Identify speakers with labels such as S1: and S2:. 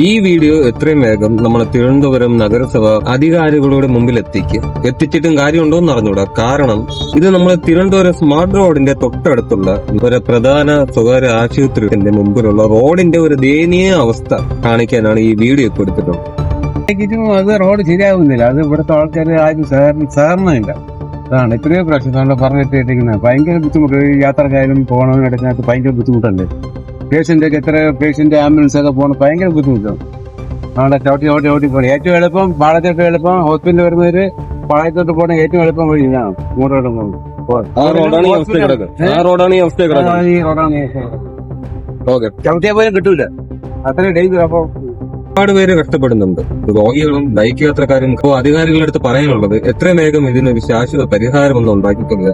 S1: ഈ വീഡിയോ എത്രയും വേഗം നമ്മളെ തിരുവനന്തപുരം നഗരസഭ അധികാരികളുടെ മുമ്പിൽ എത്തിച്ചിട്ടും കാര്യമുണ്ടോ എന്ന് അറിഞ്ഞൂടാ. കാരണം ഇത് നമ്മളെ തിരുവനന്തപുരം സ്മാർട്ട് റോഡിന്റെ തൊട്ടടുത്തുള്ള ഒരു പ്രധാന സ്വകാര്യ ആശുപത്രിയുടെ മുമ്പിലുള്ള റോഡിന്റെ ഒരു ദയനീയ അവസ്ഥ കാണിക്കാനാണ് ഈ വീഡിയോ ഇപ്പോൾ എടുത്തിട്ടുള്ളത്.
S2: അത് റോഡ് ശരിയാകുന്നില്ല. അത് ഇവിടുത്തെ ആൾക്കാർ ആരും സഹകരണമില്ല. അതാണ് ഇത്രയും പ്രശ്നം നമ്മൾ പറഞ്ഞിട്ടിരിക്കുന്നത്. ഭയങ്കര ബുദ്ധിമുട്ട്. യാത്രക്കാരും പോകണമെന്ന് എടുക്കുന്നത് ഭയങ്കര ബുദ്ധിമുട്ടല്ലേ. പേഷ്യന്റ് ആംബുലൻസ് ഒക്കെ പോകണം ഭയങ്കര ബുദ്ധിമുട്ടാണ്. അവിടെ ചവിട്ടി പോകണം. ഏറ്റവും എളുപ്പം പാളത്തോട്ട് എളുപ്പം ഹോസ്പിറ്റലിൽ വരുന്നവര് പാളയത്തോട്ട് പോകണം. ഏറ്റവും എളുപ്പം വഴി ഇതാണ് മൂന്നോട്ട് പോകുന്നത്. ചവിട്ടിയാൽ പോലും കിട്ടൂല. അത്രയും ഡേഞ്ചർ. അപ്പൊ
S1: ഒരുപാട് പേര് കഷ്ടപ്പെടുന്നുണ്ട്. രോഗികളും ബൈക്ക് യാത്രക്കാരും. അധികാരികളുടെ അടുത്ത് പറയാനുള്ളത് എത്രയും വേഗം ഇതിനൊരു ശാശ്വത പരിഹാരം ഒന്ന് ഉണ്ടാക്കിക്കൊള്ളുക.